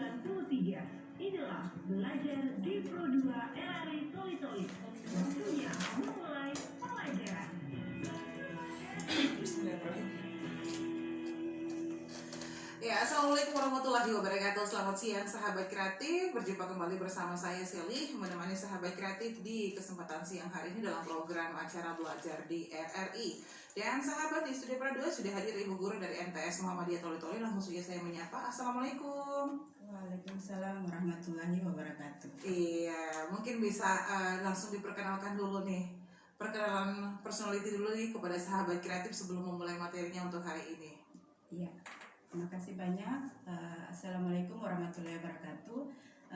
93. Inilah belajar di Pro 2 RRI Toli Toli. Waktunya memulai pelajaran. Ya, assalamualaikum warahmatullahi wabarakatuh. Selamat siang sahabat kreatif. Berjumpa kembali bersama saya Shelly, menemani sahabat kreatif di kesempatan siang hari ini dalam program acara belajar di RRI. Dan sahabat di Studio Pro 2 sudah hadir Ibu Guru dari MTS Muhammadiyah Toli Toli. Langsung saja saya menyapa. Assalamualaikum. Waalaikumsalam warahmatullahi wabarakatuh. Iya, mungkin bisa langsung diperkenalkan dulu nih. Perkenalan personality dulu nih kepada sahabat kreatif sebelum memulai materinya untuk hari ini. Iya, terima kasih banyak. Assalamualaikum warahmatullahi wabarakatuh.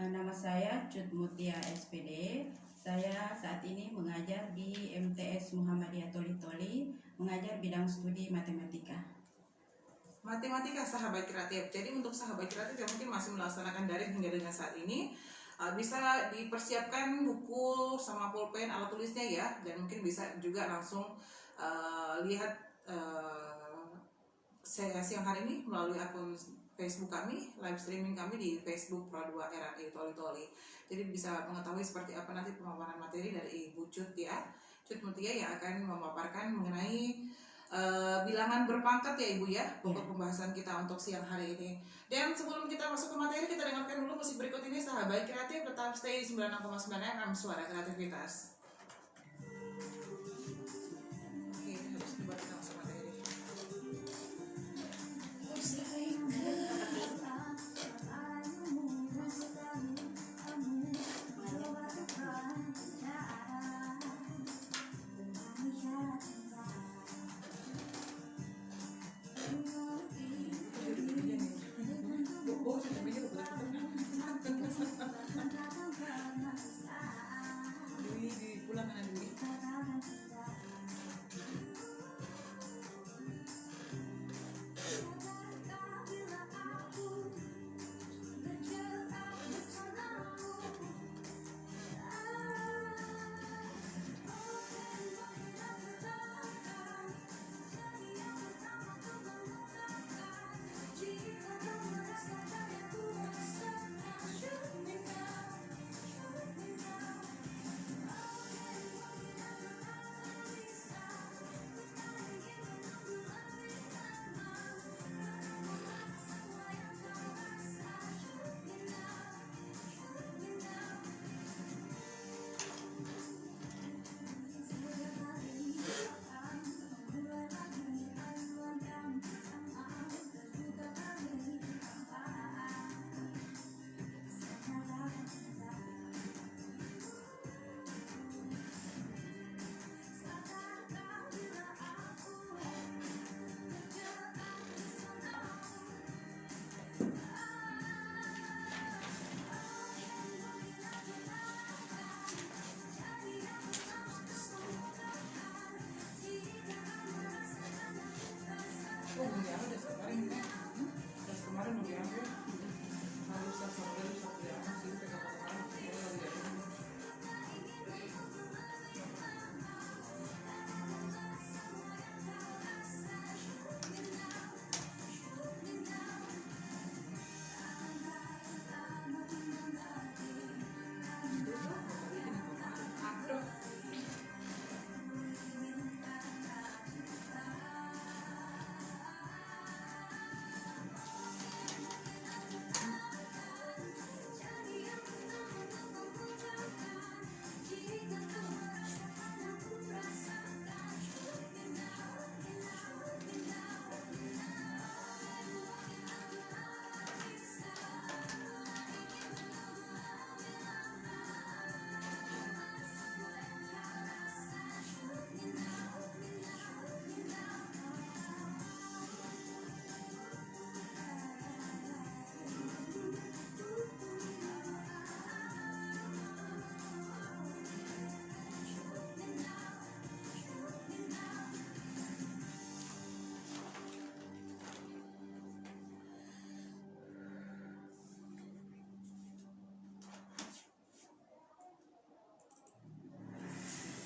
Nama saya Cut Mutia SPD. Saya saat ini mengajar di MTS Muhammadiyah Toli Toli, mengajar bidang studi matematika. Matematika sahabat kreatif. Jadi untuk sahabat kreatif yang mungkin masih melaksanakan daring hingga dengan saat ini, bisa dipersiapkan buku sama pulpen alat tulisnya ya, dan mungkin bisa juga langsung lihat siang hari ini melalui akun Facebook kami, live streaming kami di Facebook Pro 2 RRI Toli Toli. Jadi bisa mengetahui seperti apa nanti pemaparan materi dari Ibu Cut ya, Cut Mutia yang akan memaparkan mengenai bilangan berpangkat ya Ibu ya, untuk pembahasan kita untuk siang hari ini. Dan sebelum kita masuk ke materi, kita dengarkan dulu musik berikut ini sahabat kreatif. Tetap stay 96,9 FM Suara Kreativitas. Oke, harus coba kita masuk materi.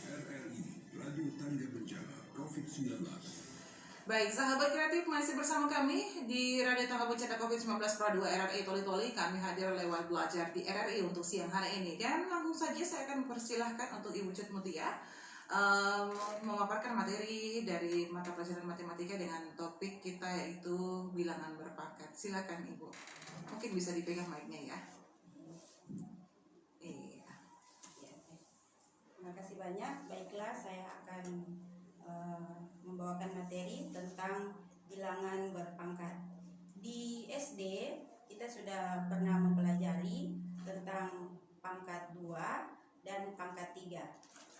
RRI Radio Tangga Bencana COVID-19. Baik, sahabat kreatif masih bersama kami di Radio Tangga Bencana COVID-19 Pro 2 RRI Toli-Toli. Kami hadir lewat belajar di RRI untuk siang hari ini. Dan langsung saja saya akan mempersilahkan untuk Ibu Cut Mutia memaparkan materi dari mata pelajaran matematika dengan topik kita yaitu bilangan berpangkat. Silakan Ibu. Mungkin bisa dipegang mic-nya ya. Iya. Terima kasih banyak. Baiklah, saya akan membawakan materi tentang bilangan berpangkat. Di SD kita sudah pernah mempelajari tentang pangkat 2 dan pangkat 3.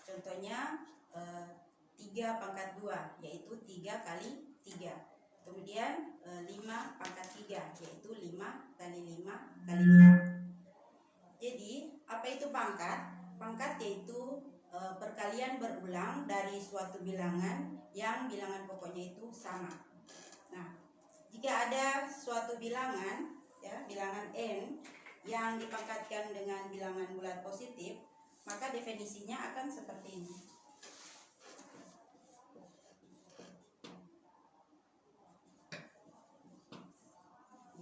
Contohnya 3 pangkat 2 yaitu 3 kali 3. Kemudian 5 pangkat 3 yaitu 5 kali 5 kali 5. Jadi apa itu pangkat? Pangkat yaitu perkalian berulang dari suatu bilangan yang bilangan pokoknya itu sama. Nah, jika ada suatu bilangan, ya, bilangan n yang dipangkatkan dengan bilangan bulat positif, maka definisinya akan seperti ini.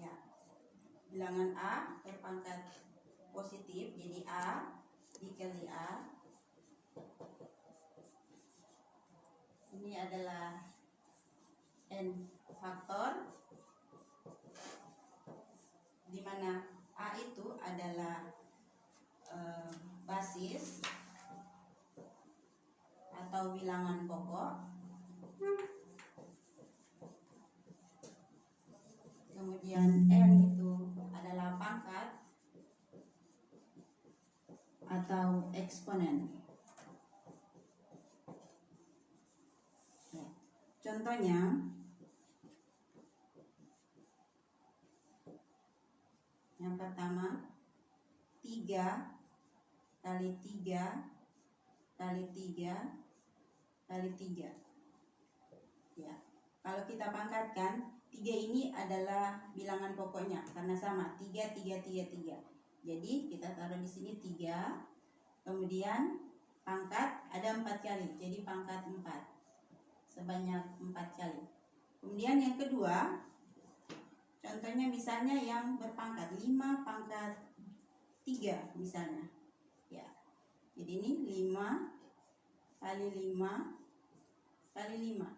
Ya, bilangan a berpangkat positif, jadi a dikali a. Ini adalah n faktor, di mana a itu adalah basis atau bilangan pokok. Kemudian n itu adalah pangkat atau eksponen. Contohnya, yang pertama 3 kali 3 kali 3 kali 3. Ya, kalau kita pangkatkan, 3 ini adalah bilangan pokoknya karena sama 3 3 3 3. Jadi kita taruh di sini 3. Kemudian pangkat ada 4 kali, jadi pangkat 4 sebanyak 4 kali. Kemudian yang kedua, contohnya misalnya yang berpangkat 5 pangkat 3 misalnya. Ya. Jadi ini 5 kali 5 kali 5.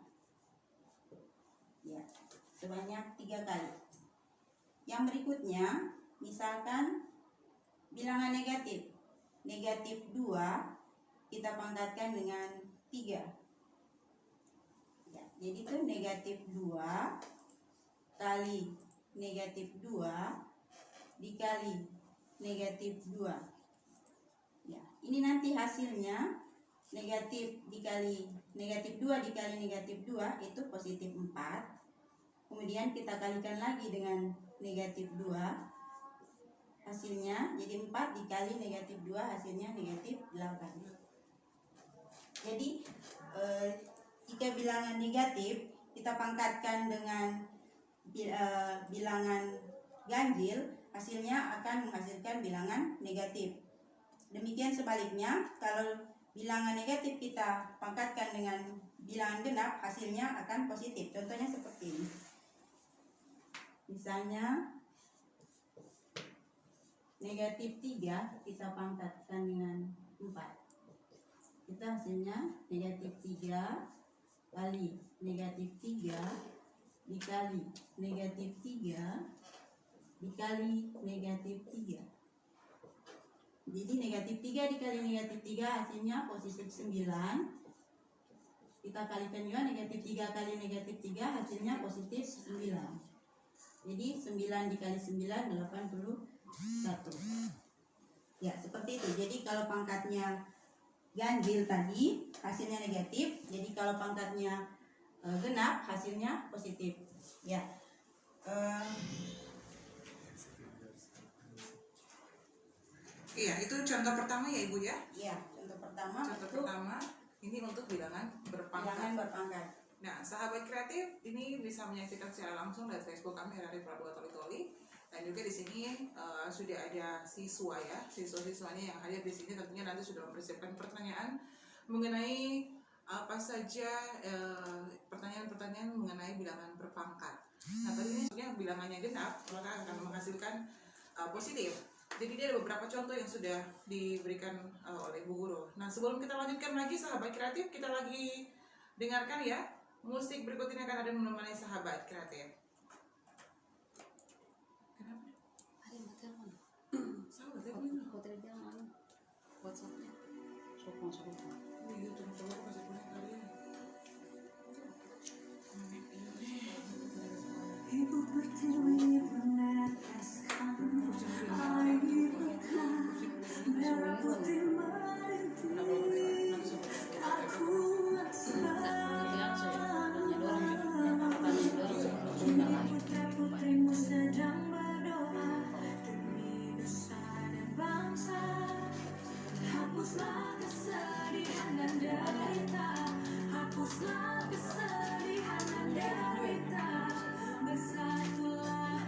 Ya, sebanyak 3 kali. Yang berikutnya, misalkan bilangan negatif. Negatif 2 kita pangkatkan dengan 3. Ya, jadi itu negatif 2 kali negatif 2 dikali negatif 2. Ya, ini nanti hasilnya negatif 2 dikali negatif 2 itu positif 4. Kemudian kita kalikan lagi dengan negatif 2. Hasilnya jadi 4 dikali negatif 2 hasilnya negatif 8. Jadi jika bilangan negatif kita pangkatkan dengan bilangan ganjil, hasilnya akan menghasilkan bilangan negatif. Demikian sebaliknya, kalau bilangan negatif kita pangkatkan dengan bilangan genap, hasilnya akan positif. Contohnya seperti ini. Misalnya negatif 3 kita pangkatkan dengan 4. Itu hasilnya negatif 3 kali negatif 3 dikali negatif 3 dikali negatif 3. Jadi negatif 3 dikali negatif 3 hasilnya positif 9. Kita kalikan juga negatif 3 kali negatif 3 hasilnya positif 9. Jadi 9 dikali 9 81. Ya, seperti itu. Jadi kalau pangkatnya ganjil tadi hasilnya negatif, jadi kalau pangkatnya genap hasilnya positif. Ya, Iya, itu contoh pertama ya Ibu ya. Iya, contoh pertama. Contoh pertama ini untuk bilangan berpangkat. Bilangan berpangkat. Nah, sahabat kreatif ini bisa menyaksikan secara langsung dari Facebook kami RRI Pro 2 Toli-Toli. Dan juga di sini sudah ada siswa ya, siswa-siswanya yang hadir di sini tentunya nanti sudah mempersiapkan pertanyaan mengenai apa saja pertanyaan-pertanyaan mengenai bilangan berpangkat. Nah, tadi ini sebenarnya bilangannya genap, maka akan menghasilkan positif. Jadi dia ada beberapa contoh yang sudah diberikan oleh Bu Guru. Nah, sebelum kita lanjutkan lagi sahabat kreatif, kita lagi dengarkan ya. Musik berikut ini akan ada menemani sahabat kreatif. Kenapa? Ada yang telepon. Sahabat kreatif. Hotel jangan WhatsApp-nya. Sok masuk. Oh iya, tunggu dulu, kasih punya kali ya. Ibu pertiwi meneteskan air pekan merah putih merintih. Aku putri-putrimu sedang berdoa demi nusa dan bangsa. Hapuslah kesedihan dan derita, hapuslah kesedihan dan derita. Bersatulah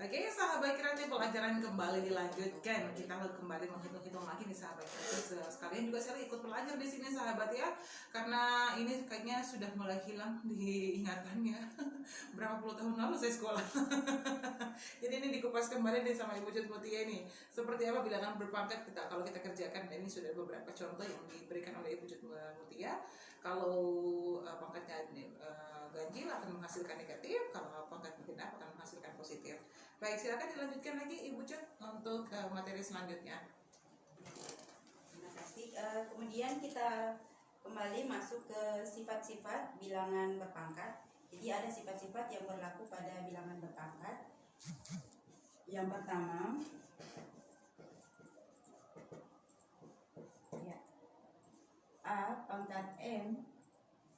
Oke, sahabat kreatif, pelajaran kembali dilanjutkan. Kita kembali menghitung-hitung lagi nih sahabat kreatif. Sekalian juga saya ikut belajar di sini sahabat ya, karena ini kayaknya sudah mulai hilang di ingatannya. Berapa puluh tahun lalu saya sekolah. Jadi ini dikupas kembali nih sama Ibu Cut Mutia nih. Seperti apa bilangan berpangkat kita kalau kita kerjakan. Dan ini sudah beberapa contoh yang diberikan oleh Ibu Cut Mutia. Kalau pangkatnya ganjil akan menghasilkan negatif, kalau pangkat genap akan menghasilkan positif. Baik, silakan dilanjutkan lagi Ibu Cut untuk materi selanjutnya. Terima kasih. Kemudian kita kembali masuk ke sifat-sifat bilangan berpangkat. Jadi ada sifat-sifat yang berlaku pada bilangan berpangkat. Yang pertama, ya, A pangkat M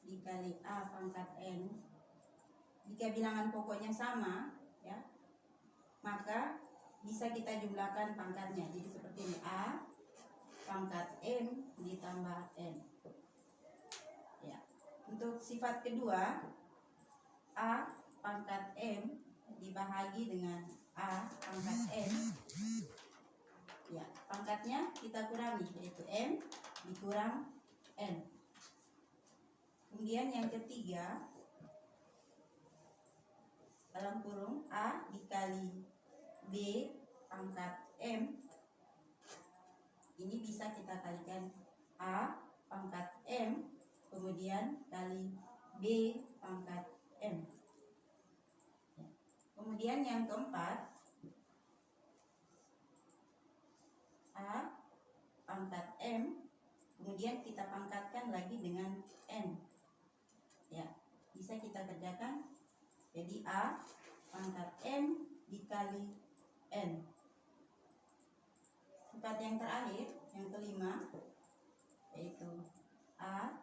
dikali A pangkat N. Jika bilangan pokoknya sama, ya, maka bisa kita jumlahkan pangkatnya. Jadi seperti ini, A pangkat M ditambah N. Ya. Untuk sifat kedua, A pangkat M dibahagi dengan A pangkat N. Ya, pangkatnya kita kurangi, yaitu M dikurang N. Kemudian yang ketiga, dalam kurung A dikali B pangkat M, ini bisa kita kalikan A pangkat M kemudian kali B pangkat M. Kemudian yang keempat, A pangkat M kemudian kita pangkatkan lagi dengan N. Ya, bisa kita kerjakan. Jadi A pangkat M dikali N. Sifat yang terakhir, yang kelima, yaitu A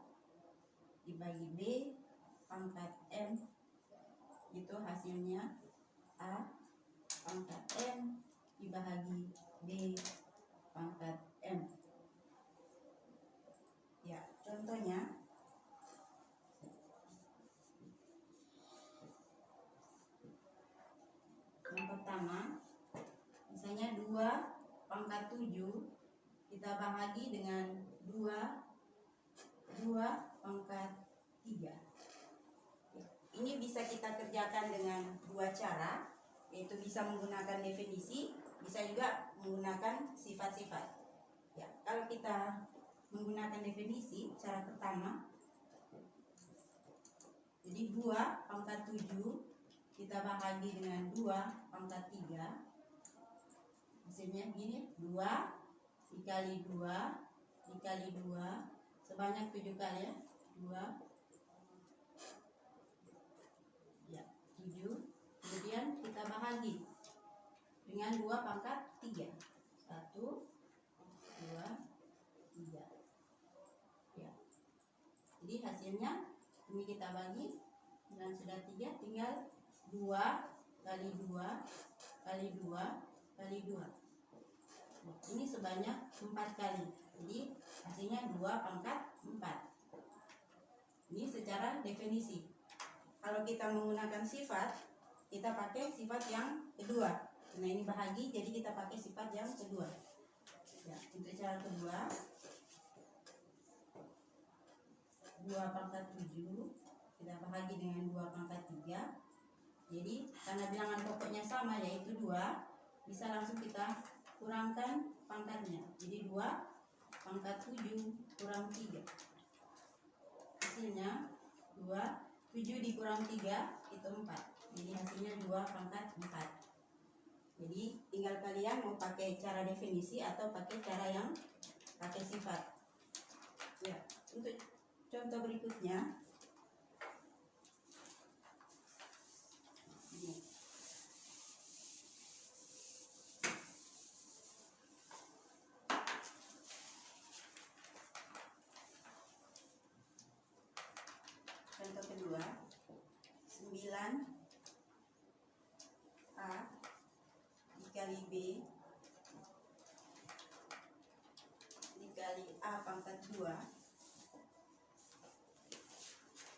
dibagi B pangkat M, itu hasilnya A pangkat M dibagi B pangkat M. Ya, contohnya yang pertama, misalnya 2 pangkat 7 kita bahagi dengan 2 pangkat 3. Ini bisa kita kerjakan dengan dua cara, yaitu bisa menggunakan definisi, bisa juga menggunakan sifat-sifat. Ya, kalau kita menggunakan definisi, cara pertama, jadi 2 pangkat 7 kita bahagi dengan 2 pangkat 3. Hasilnya begini, 2 dikali 2 dikali 2 sebanyak 7 kali ya. 2 ya, 7. Kemudian kita bahagi dengan 2 pangkat 3. 1 2 3. Ya. Jadi hasilnya ini kita bagi dan sudah 3, tinggal 2 kali 2 kali 2 kali 2. Nah, ini sebanyak 4 kali. Jadi hasilnya 2 pangkat 4. Ini secara definisi. Kalau kita menggunakan sifat, kita pakai sifat yang kedua. Nah, ini bahagi, jadi kita pakai sifat yang kedua. Ya, untuk cara kedua, 2 pangkat 7 kita bahagi dengan 2 pangkat 3. Jadi karena bilangan pokoknya sama, yaitu 2, bisa langsung kita kurangkan pangkatnya. Jadi 2 pangkat 7 kurang 3. Hasilnya 2, 7 dikurang 3 itu 4. Jadi hasilnya 2 pangkat 4. Jadi tinggal kalian mau pakai cara definisi atau pakai cara yang pakai sifat. Ya, untuk contoh berikutnya, ini. Contoh kedua, 9A dikali B dikali A pangkat 2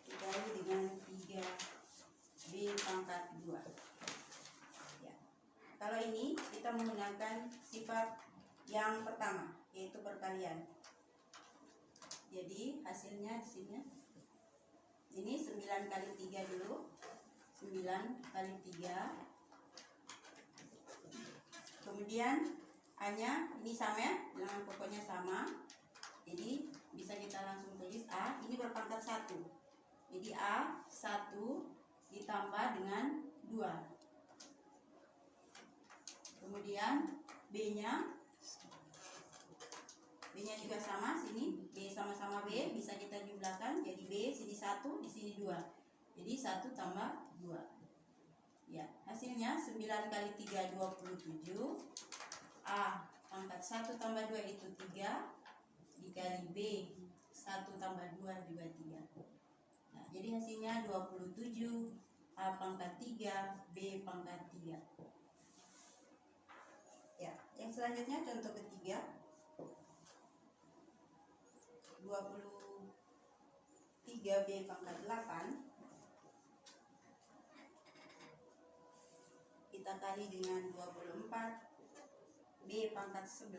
dikali dengan 3B pangkat 2. Ya. ini kita menggunakan sifat yang pertama, yaitu perkalian. Jadi hasilnya di sini ini 9 kali 3 dulu. 9 kali 3. Kemudian A-nya ini sama ya, bilangan pokoknya sama. Jadi bisa kita langsung tulis A, ini berpangkat 1. Jadi A 1 ditambah dengan 2. Kemudian B-nya juga sama, sini B sama-sama B, bisa kita jumlahkan. Jadi B sini 1, di sini 2. Jadi 1 tambah 2. Ya, hasilnya 9 kali 3 27. A pangkat 1 tambah 2 itu 3, dikali B 1 tambah 2 juga 3. Nah, jadi hasilnya 27. A pangkat 3, B pangkat 3. Ya, yang selanjutnya contoh ketiga. 23B pangkat 8 kita kali dengan 24 B pangkat 11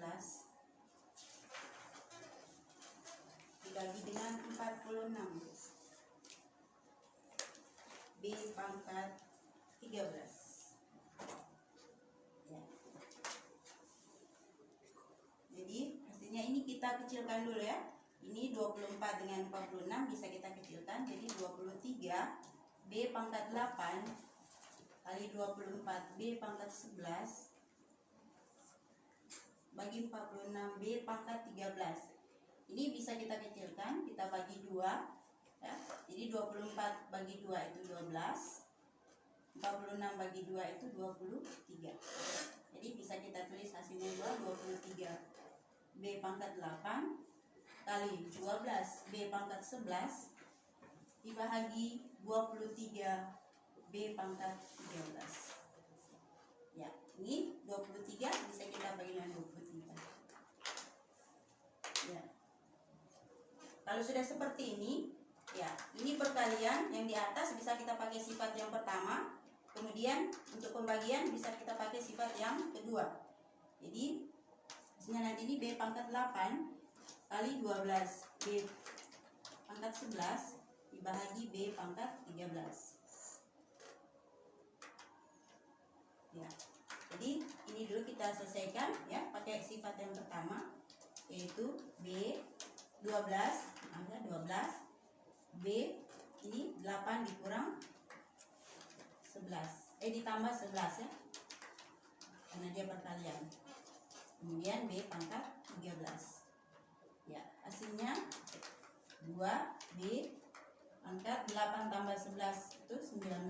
dibagi dengan 46 B pangkat 13. Ya. Jadi hasilnya ini kita kecilkan dulu ya. Ini 24 dengan 46 bisa kita kecilkan. Jadi 23 B pangkat 8 kali 24 B pangkat 11 bagi 46 B pangkat 13. Ini bisa kita kecilkan, kita bagi 2 ya. Jadi 24 bagi 2 itu 12, 46 bagi 2 itu 23. Jadi bisa kita tulis hasilnya 23 B pangkat 8 kali 12 B pangkat 11 dibagi 23 B pangkat 13. Ya, ini 23 bisa kita bagi dengan 23. Ya. Kalau sudah seperti ini, ya, ini perkalian. Yang di atas bisa kita pakai sifat yang pertama. Kemudian untuk pembagian bisa kita pakai sifat yang kedua. Jadi hasilnya nanti ini B pangkat 8 kali 12 B pangkat 11 dibagi B pangkat 13. Ya. Jadi ini dulu kita selesaikan ya, pakai sifat yang pertama yaitu B 12 ada 12 B ini 8 dikurang 11 ditambah 11 ya, karena dia perkalian. Kemudian B pangkat 13. Ya, hasilnya 2B pangkat 8 tambah 11 itu 19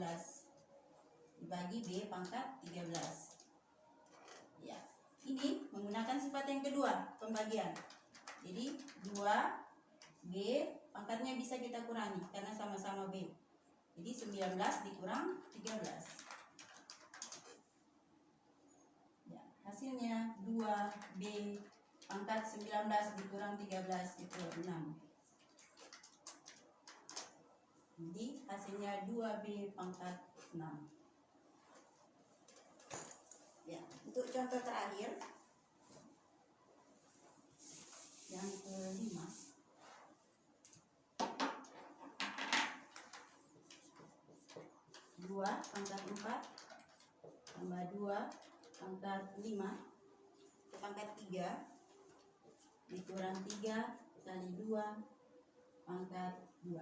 dibagi B pangkat 13. Ya, ini menggunakan sifat yang kedua, pembagian. Jadi 2B pangkatnya bisa kita kurangi karena sama-sama B. Jadi 19 dikurang 13. Ya, hasilnya 2B pangkat 19 dikurang 13 itu 6. Jadi hasilnya 2B pangkat 6. Ya, untuk contoh terakhir yang kelima. Dua pangkat 4 tambah 2 pangkat 5 pangkat 3 dikurang 3 kali 2 pangkat 2.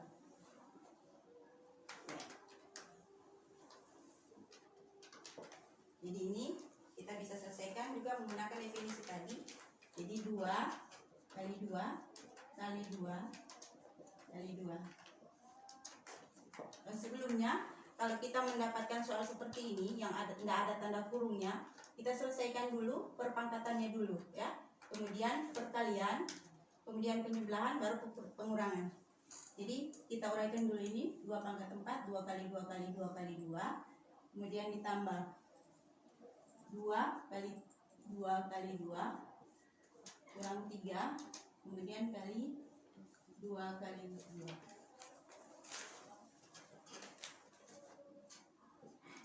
Jadi ini kita bisa selesaikan juga menggunakan definisi tadi. Jadi 2 kali 2 kali 2 kali 2. Dan sebelumnya kalau kita mendapatkan soal seperti ini yang tidak ada tanda kurungnya, kita selesaikan dulu perpangkatannya dulu ya. Kemudian perkalian, kemudian penyebelahan, baru pengurangan. Jadi kita uraikan dulu ini 2 pangkat 4, 2 kali 2 kali 2 kali 2. Kemudian ditambah 2 kali 2 kali 2 kurang 3, kemudian kali 2 kali 2.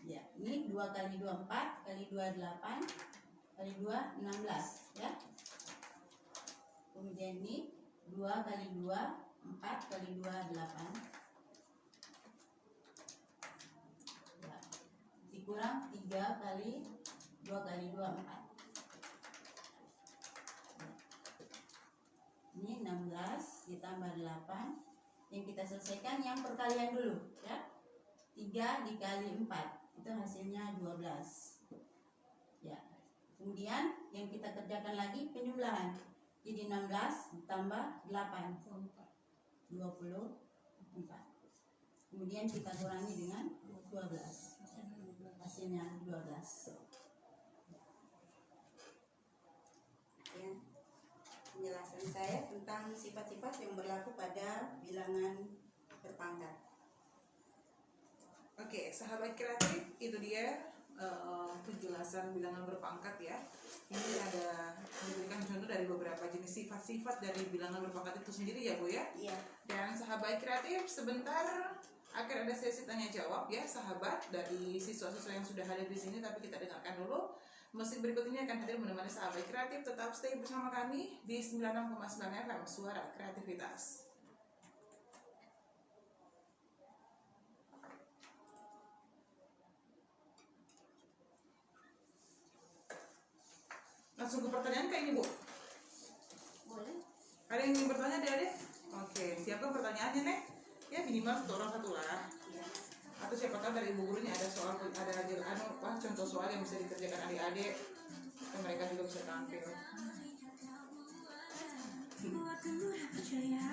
Ya. Ini 2 kali 2 4, kali 2 8, kali 2 16 ya. Kemudian ini 2 kali 2 4, kali 2 8 ya. Dikurang 3 kali 2 kali 2 4. Ini 16 ditambah 8. Yang kita selesaikan yang perkalian dulu ya. 3 dikali 4 itu hasilnya 12 ya. Kemudian yang kita kerjakan lagi penjumlahan. Jadi 16 ditambah 8 24. Kemudian kita kurangi dengan 12. Hasilnya 12. Ya. Penjelasan saya tentang sifat-sifat yang berlaku pada bilangan berpangkat. Oke, sahabat kreatif, itu dia penjelasan bilangan berpangkat ya. Ini ada memberikan contoh dari beberapa jenis sifat-sifat dari bilangan berpangkat itu sendiri ya Bu ya. Iya. Dan sahabat kreatif, sebentar akan ada sesi tanya jawab ya sahabat dari siswa-siswa yang sudah hadir di sini, tapi kita dengarkan dulu. Musik berikut ini akan hadir menemani sahabat kreatif. Tetap stay bersama kami di 96,9 FM Suara Kreativitas. Langsung ke pertanyaan kayak ini Bu. Boleh? Ada yang ingin bertanya Adik-adik? Oke, siapa pertanyaannya Nek? Ya minimal satu orang satu lah. Iya. Atau siapa tahu dari ibu gurunya ada soal, ada contoh soal yang bisa dikerjakan adik-adik, dan mereka juga bisa tampil. Buatku mudah percaya,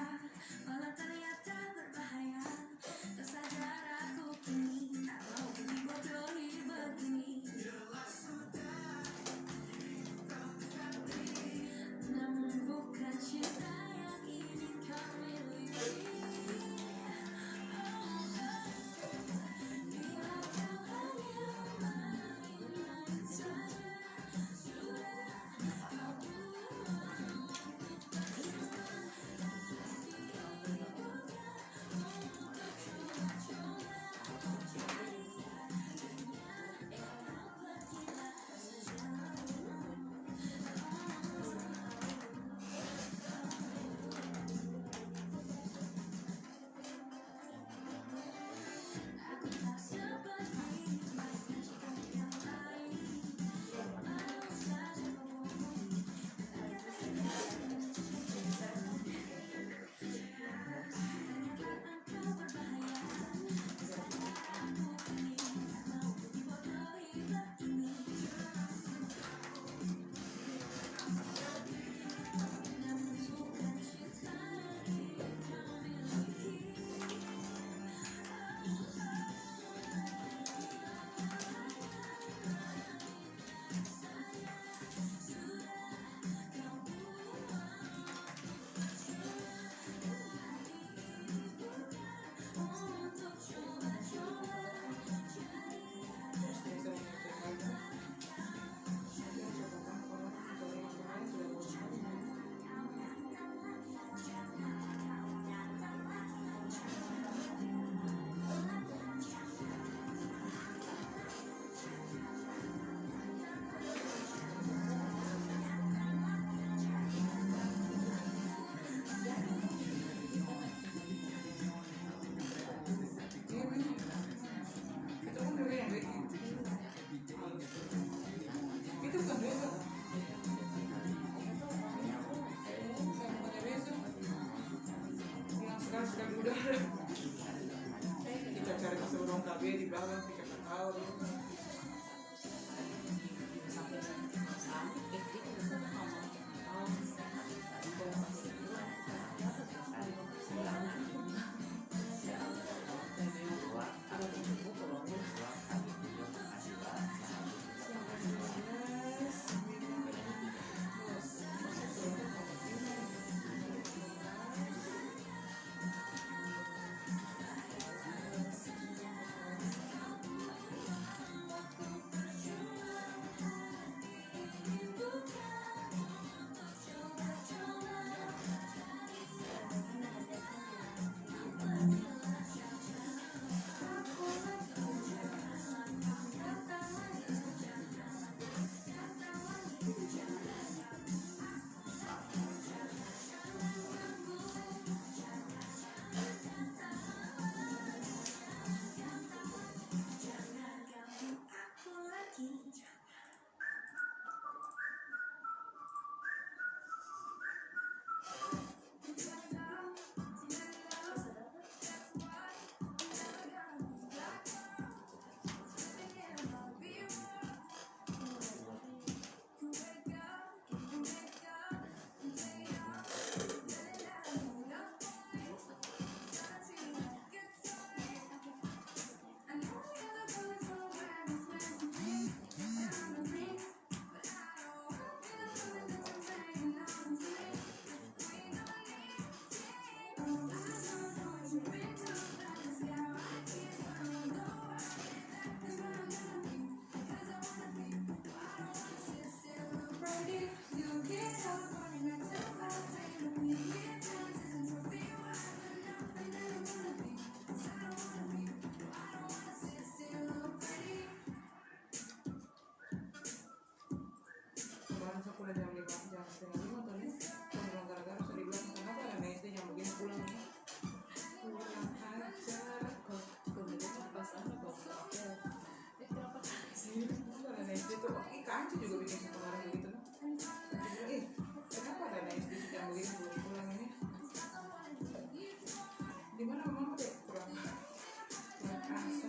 walau ternyata berbahaya. Tak sadar aku kini, tak mau dibodohi begini. Namun bukan cinta yang ingin kau miliki. Bila kau hanya main-main saja, sudah kau buang. Aku tak seperti manusia yang lain. Mau saja kau bohong. Engkau berbahaya. Sadar aku kini, tak mau dibodohi begini. Namun bukan cinta yang ingin kau miliki. Untuk coba-coba Itu kan dulu yang baik. Itu bukan besok. Bukannya besok. Yang sekarang udah. Kita cari ke seluruh KB di belakang kita tahu. bukan Kemarin aku udah jam 5, jam setengah 5 tadi. Cuma gara-gara sudah dibilang kenapa ada SD jam begini pulang nih. Kurang ajar. Kemudian pas anak kok ya. Kenapa sih? Ada SD tuh, Kanci juga bikin sekolah begitu. Dia bilang, kenapa ada SD jam begini belum pulang ini? Di mana mama deh kurang asa.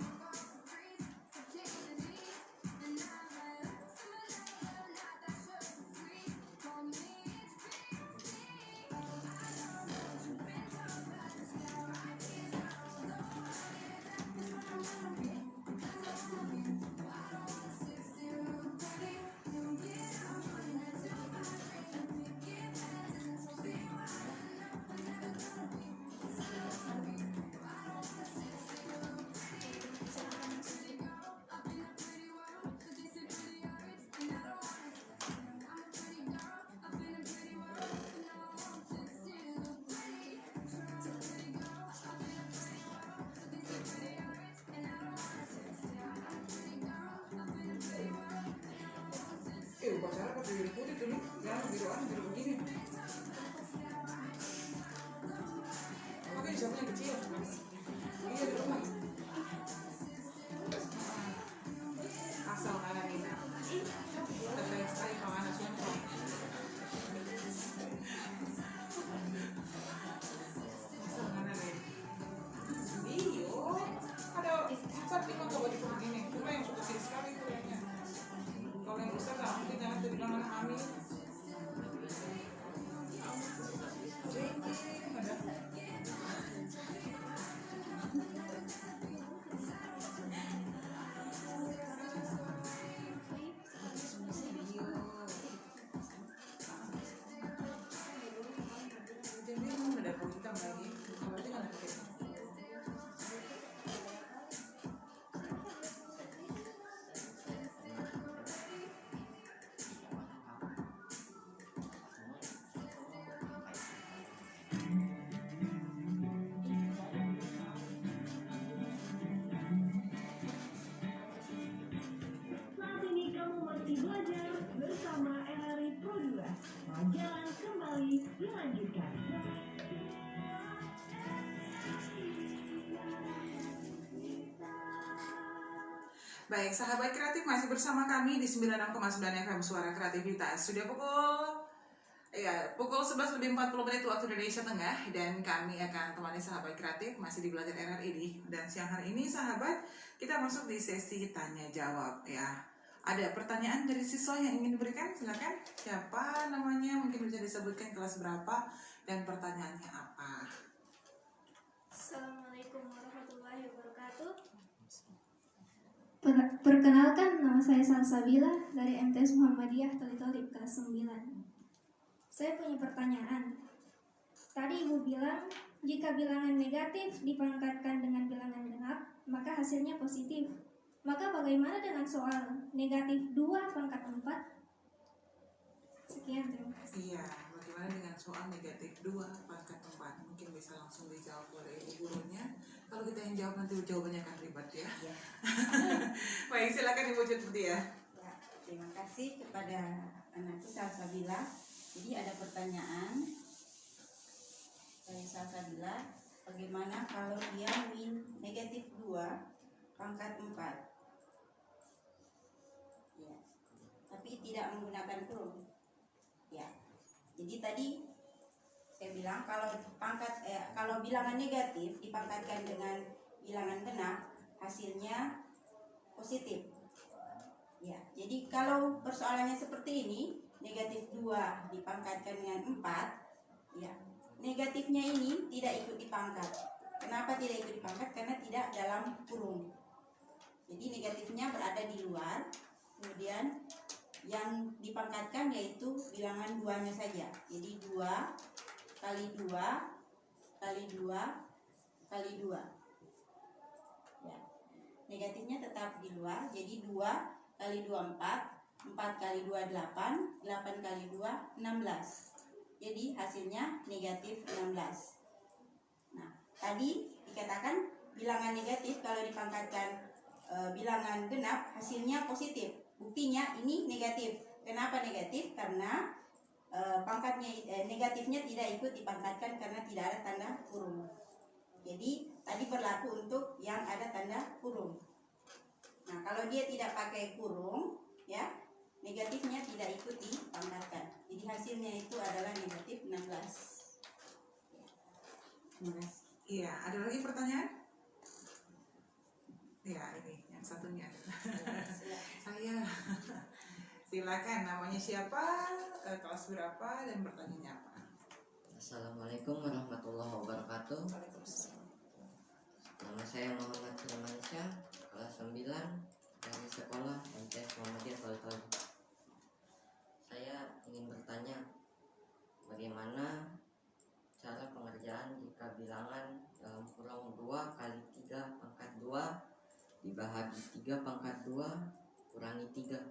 Upacara pakai biru putih tuh nih, jangan biru begini. Makanya siapa yang kecil? Iya di rumah. Asal anak ini. Tapi sekali kalau anak sumpah. Asal anak ini. Iyo, ada 4-5 kalau di begini. Cuma yang suka kecil sekali kulitnya. Kalau yang besar nggak mungkin jangan terbilang anak hamil. Ada. Jadi ada hitam lagi. Kalau itu kan ada kayak. Saat ini kamu masih belajar bersama RRI Pro 2. Pelajaran kembali dilanjutkan. Baik, sahabat kreatif masih bersama kami di 96,9 FM Suara Kreativitas. Sudah pukul 11:40 waktu Indonesia Tengah, dan kami akan temani sahabat kreatif masih di Belajar RRI ini. Dan siang hari ini sahabat, kita masuk di sesi tanya jawab ya. Ada pertanyaan dari siswa yang ingin diberikan? Silakan. Siapa namanya? Mungkin bisa disebutkan kelas berapa dan pertanyaannya apa? Assalamualaikum warahmatullahi wabarakatuh. Perkenalkan, nama saya Salsabila dari MTS Muhammadiyah Toli-Toli kelas 9. Saya punya pertanyaan. Tadi Ibu bilang, jika bilangan negatif dipangkatkan dengan bilangan genap, maka hasilnya positif. Maka bagaimana dengan soal negatif 2 pangkat 4? Sekian, terima kasih. Iya, bagaimana dengan soal negatif 2 pangkat 4? Mungkin bisa langsung dijawab oleh ibu gurunya. Kalau kita yang jawab nanti jawabannya akan ribet ya. Ya. Baik, silakan Ibu Jutmutia. Ya, terima kasih kepada anakku Salsabila. Jadi ada pertanyaan dari Salsabila, bagaimana kalau dia min negatif 2 pangkat 4? Ya. Tapi tidak menggunakan kurung. Ya. Jadi tadi saya bilang kalau bilangan negatif dipangkatkan dengan bilangan genap, hasilnya positif. Ya, jadi kalau persoalannya seperti ini, negatif 2 dipangkatkan dengan 4, ya, negatifnya ini tidak ikut dipangkat. Kenapa tidak ikut dipangkat? Karena tidak dalam kurung. Jadi negatifnya berada di luar, kemudian yang dipangkatkan yaitu bilangan 2-nya saja. Jadi 2 kali 2 kali 2 kali 2. Ya. Negatifnya tetap di luar, jadi 2 kali 2 4 4 kali 2 8, 8 kali 2 16. Jadi hasilnya negatif 16. Nah, tadi dikatakan bilangan negatif kalau dipangkatkan bilangan genap hasilnya positif. Buktinya ini negatif. Kenapa negatif? Karena negatifnya tidak ikut dipangkatkan karena tidak ada tanda kurung. Jadi tadi berlaku untuk yang ada tanda kurung. Nah, kalau dia tidak pakai kurung, ya, negatifnya tidak ikut dipangkatkan. Jadi hasilnya itu adalah negatif 16. Terima kasih. Iya, ada lagi pertanyaan? Ya, ini yang satunya. Saya silakan, namanya siapa, kelas berapa, dan pertanyaannya apa? Assalamualaikum warahmatullahi wabarakatuh. Nama saya Muhammad Firmansyah, kelas 9 dari sekolah MTS Muhammadiyah Toli-Toli. Saya ingin bertanya, bagaimana cara pengerjaan jika bilangan dalam kurung 2 kali 3 pangkat 2 dibahagi 3 pangkat 2 kurangi 3.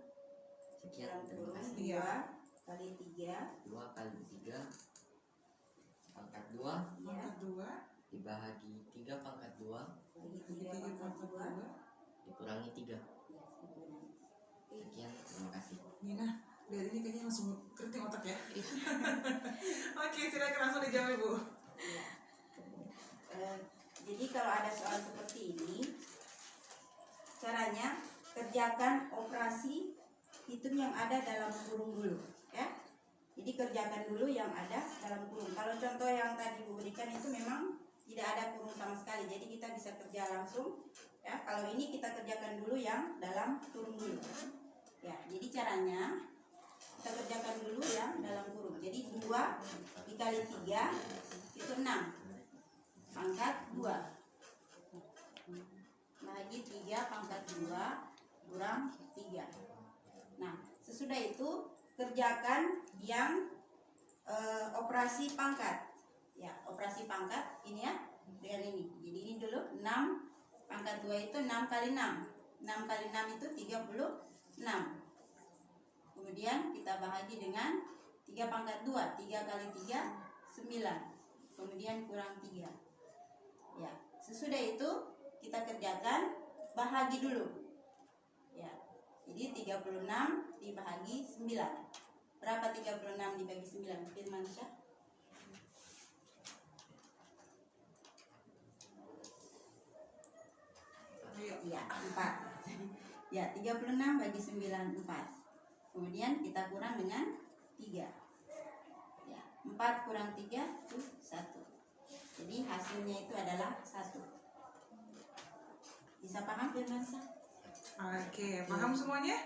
Sekian, terima kasih. 2 kali 3 2 kali 3 pangkat 2 Pangkat 2 dibahagi 3 pangkat 2 bagi 3 3 pangkat 2. dikurangi 3. Sekian, terima kasih. Nina, lihat ini kayaknya langsung keriting otak ya. Oke, silakan langsung dijawab Ibu. Jadi kalau ada soal seperti ini, caranya kerjakan operasi hitung yang ada dalam kurung dulu, ya. Jadi kerjakan dulu yang ada dalam kurung. Kalau contoh yang tadi Ibu berikan itu memang tidak ada kurung sama sekali, jadi kita bisa kerja langsung, ya. Kalau ini kita kerjakan dulu yang dalam kurung dulu, ya. Jadi caranya kita kerjakan dulu yang dalam kurung. Jadi 2 dikali 3 itu 6 pangkat 2 bagi 3 pangkat 2 kurang 3. Nah, sesudah itu kerjakan yang operasi pangkat. Ya, operasi pangkat ini ya, dengan ini. Jadi ini dulu 6 pangkat 2 itu 6 kali 6. 6 kali 6 itu 36. Kemudian kita bahagi dengan 3 pangkat 2. 3 kali 3 9. Kemudian kurang 3. Ya, sesudah itu kita kerjakan bahagi dulu. Ya. Jadi 36 dibagi 9. Berapa 36 dibagi 9? Firmansyah? Ya, 4. Ya, 36 bagi 9 4. Kemudian kita kurang dengan 3. Ya, 4 kurang 3 itu 1. Jadi hasilnya itu adalah 1. Bisa paham Firmansyah? Oke, paham semuanya?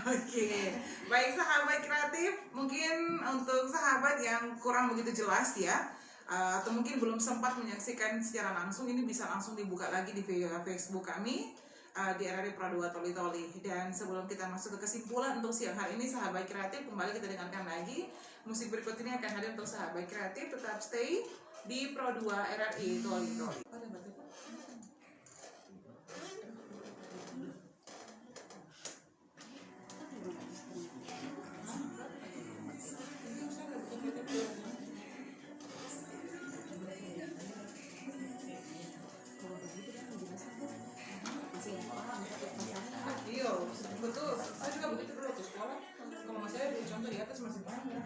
Oke, baik sahabat kreatif, mungkin untuk sahabat yang kurang begitu jelas ya, atau mungkin belum sempat menyaksikan secara langsung, ini bisa langsung dibuka lagi di Facebook kami di RRI Pro 2 Toli-Toli. Dan sebelum kita masuk ke kesimpulan untuk siang hari ini, sahabat kreatif, kembali kita dengarkan lagi musik berikut ini akan hadir untuk sahabat kreatif. Tetap stay di Pro 2 RRI Toli-Toli. Iya, betul. Saya juga begitu dulu waktu sekolah. Kalau mas saya beri contoh di atas masih paham ya.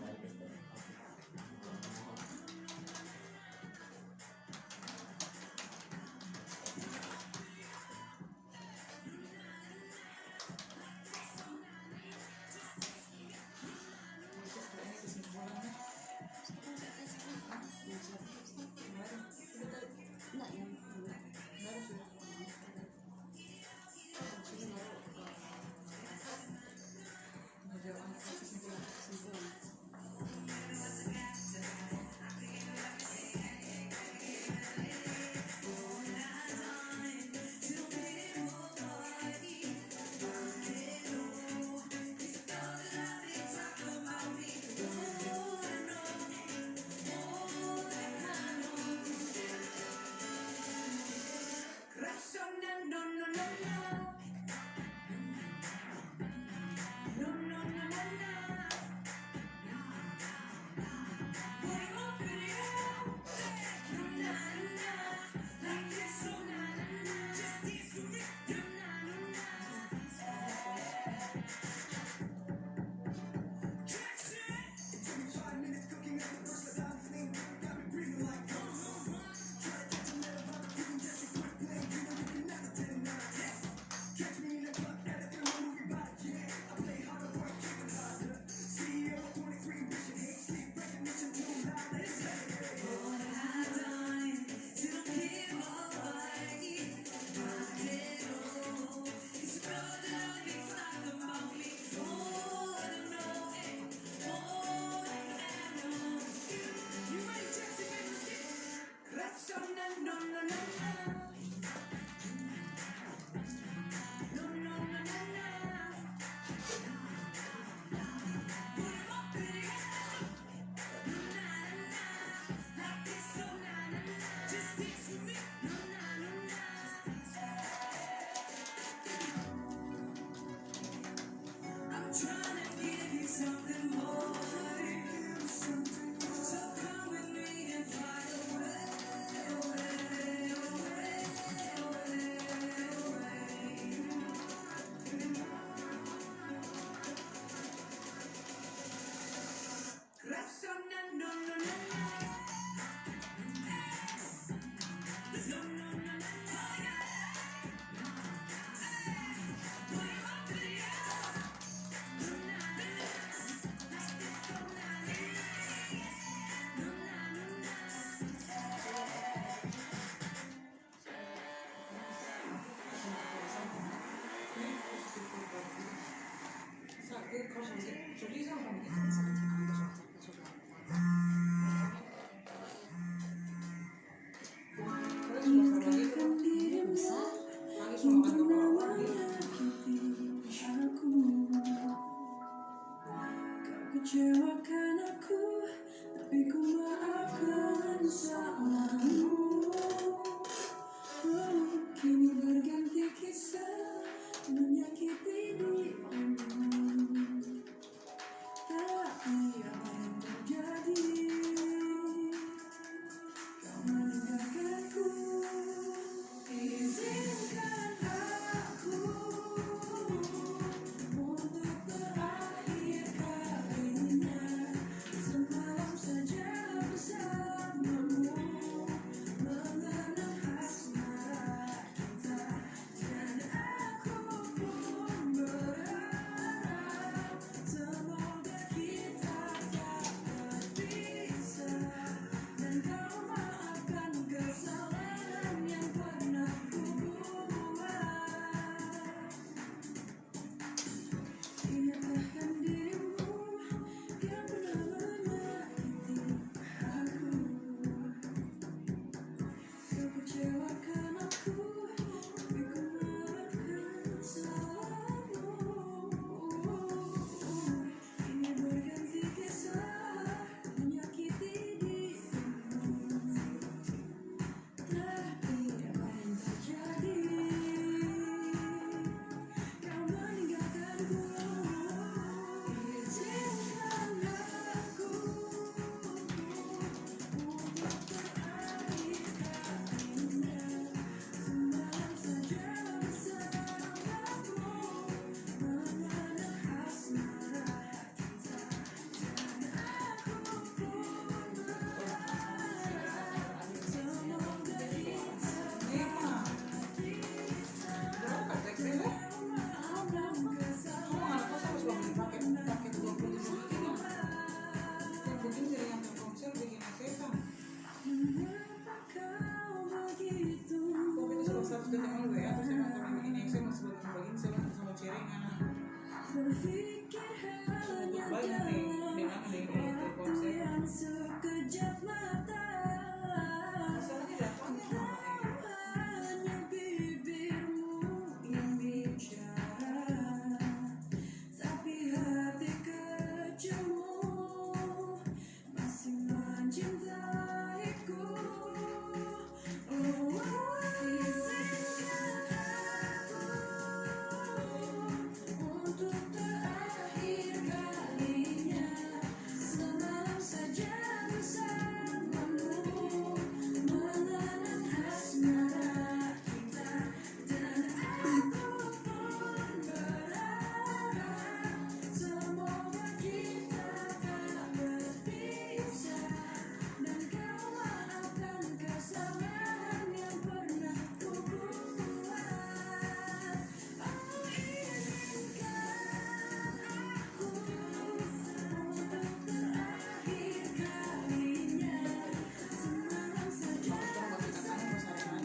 bukan ke orang gitu. Kecewakan aku, tapi ku maafkan salahmu. Kini berganti kisah menyakiti dirimu. Tapi apa yang terjadi? Kau meninggalkanku. Izinkan aku untuk terakhir kalinya semalam saja bersamamu, mengenang asmara kita, dan aku pun berharap semoga kita tak berpisah, dan kau maafkan kesalahan yang pernah ku buat. Ingatkan dirimu yang pernah menyakiti aku. Kau kecewakan aku, tapi ku maafkan salahmu. Ini berganti kisah menyakiti dirimu. Tapi apa yang terjadi? Kau meninggalkanku. Izinkan aku untuk terakhir kalinya semalam saja bersamamu, mengenang asmara kita, dan aku pun berharap semoga kita Emang berapa tekstilnya? Kamu nggak tahu sama suami pakai 27 begini. Yang begini jadi yang Telkomsel bikin asetan. mengapa kau begitu. Kok itu salah satu dari yang WA terus emang orang begini saya masih bagian saya sama cerengan. Berpikir hanya Baik nanti dengan ada ini Telkomsel. yang sekejap mata. Masalahnya datangnya sama ini. Hanya bibirmu yang bicara, tapi hati kecilmu masih mencintaiku. Izinkan aku untuk terakhir kalinya semalam saja bersamamu, mengenang asmara kita, dan aku pun berharap semoga kita tak berpisah, dan kau maafkan kesalahan yang pernah ku buat. Oh, izinkan aku untuk terakhir kalinya semalam saja Masukkan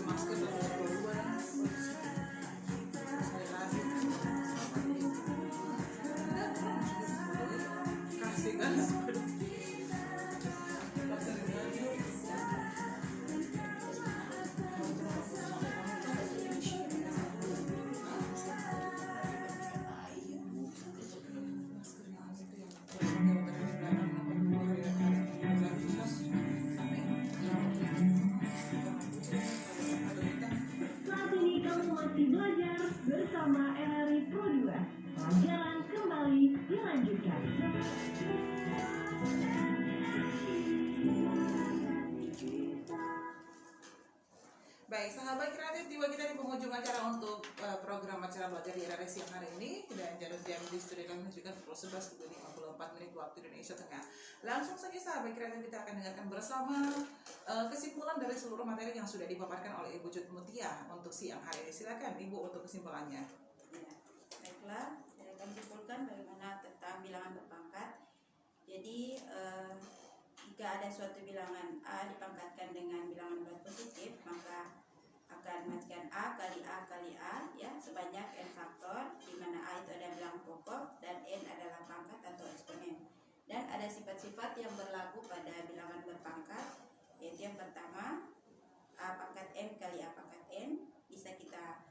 masker dan dua dan kasih kan Saat ini kamu masih belajar bersama RRI Pro 2. Pelajaran kembali dilanjutkan. Baik, sahabat kreatif, tiba kita di penghujung acara untuk program acara belajar di RRI siang hari ini. Dan jam di studio kami menunjukkan pukul 11:54 waktu Indonesia Tengah. Langsung saja sahabat kreatif kita akan dengarkan bersama kesimpulan dari seluruh materi yang sudah dipaparkan oleh Ibu Cut Mutia untuk siang hari ini. Silakan Ibu untuk kesimpulannya. Ya, baiklah, saya akan simpulkan bagaimana tentang bilangan berpangkat. Jadi jika ada suatu bilangan A dipangkatkan dengan bilangan bulat positif, maka akan matikan A kali A ya sebanyak n faktor, di mana A itu ada bilangan pokok dan n adalah pangkat atau eksponen. Dan ada sifat-sifat yang berlaku pada bilangan berpangkat, yaitu yang pertama A pangkat n kali A pangkat n, bisa kita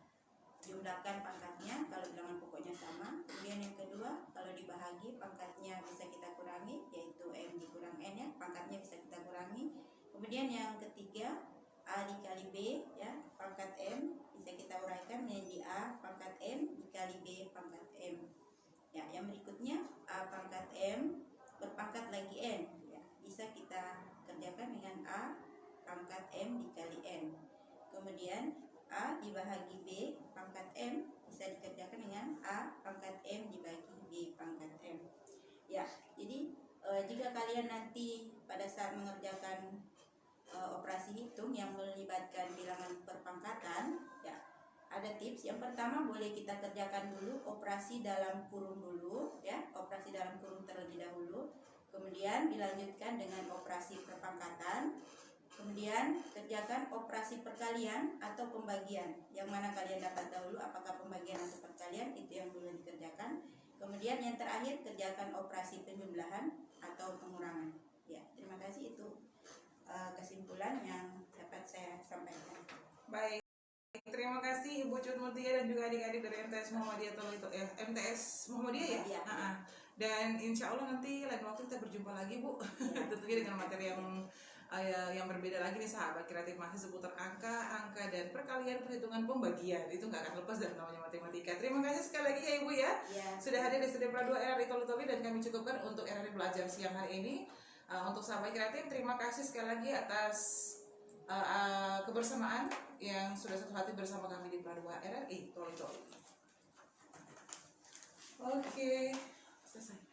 jumlahkan pangkatnya kalau bilangan pokoknya sama. Kemudian yang kedua, kalau dibahagi pangkatnya bisa kita kurangi, yaitu M dikurang N ya, pangkatnya bisa kita kurangi. Kemudian yang ketiga, A dikali B ya, pangkat M bisa kita uraikan menjadi A pangkat M dikali B pangkat M. Ya, yang berikutnya A pangkat M berpangkat lagi N ya, bisa kita kerjakan dengan A pangkat M dikali N. Kemudian A dibahagi B pangkat M bisa dikerjakan dengan A pangkat M dibagi B pangkat M. Ya, jadi jika kalian nanti pada saat mengerjakan operasi hitung yang melibatkan bilangan perpangkatan, ya ada tips. Yang pertama, boleh kita kerjakan dulu operasi dalam kurung dulu, ya, operasi dalam kurung terlebih dahulu. Kemudian dilanjutkan dengan operasi perpangkatan. Kemudian kerjakan operasi perkalian atau pembagian. Yang mana kalian dapat dahulu, apakah pembagian atau perkalian, itu yang dulu dikerjakan. Kemudian yang terakhir kerjakan operasi penjumlahan atau pengurangan. Ya, terima kasih, itu kesimpulan yang dapat saya sampaikan. Baik, terima kasih Ibu Cut Mutia dan juga adik-adik dari MTS Muhammadiyah MTS Muhammadiyah ya. Iya. Dan insya Allah nanti lain waktu kita berjumpa lagi Bu, Ya. tentunya dengan materi yang berbeda lagi nih sahabat kreatif, masih seputar angka dan perkalian, perhitungan, pembagian. Itu nggak akan lepas dari namanya matematika. Terima kasih sekali lagi ya Ibu ya, Ya. sudah hadir di Studio Pro 2 RRI Toli dan kami cukupkan untuk RRI Belajar siang hari ini. Untuk sahabat kreatif, terima kasih sekali lagi atas kebersamaan yang sudah satu hati bersama kami di Pro 2 RRI Toli. Oke, selesai.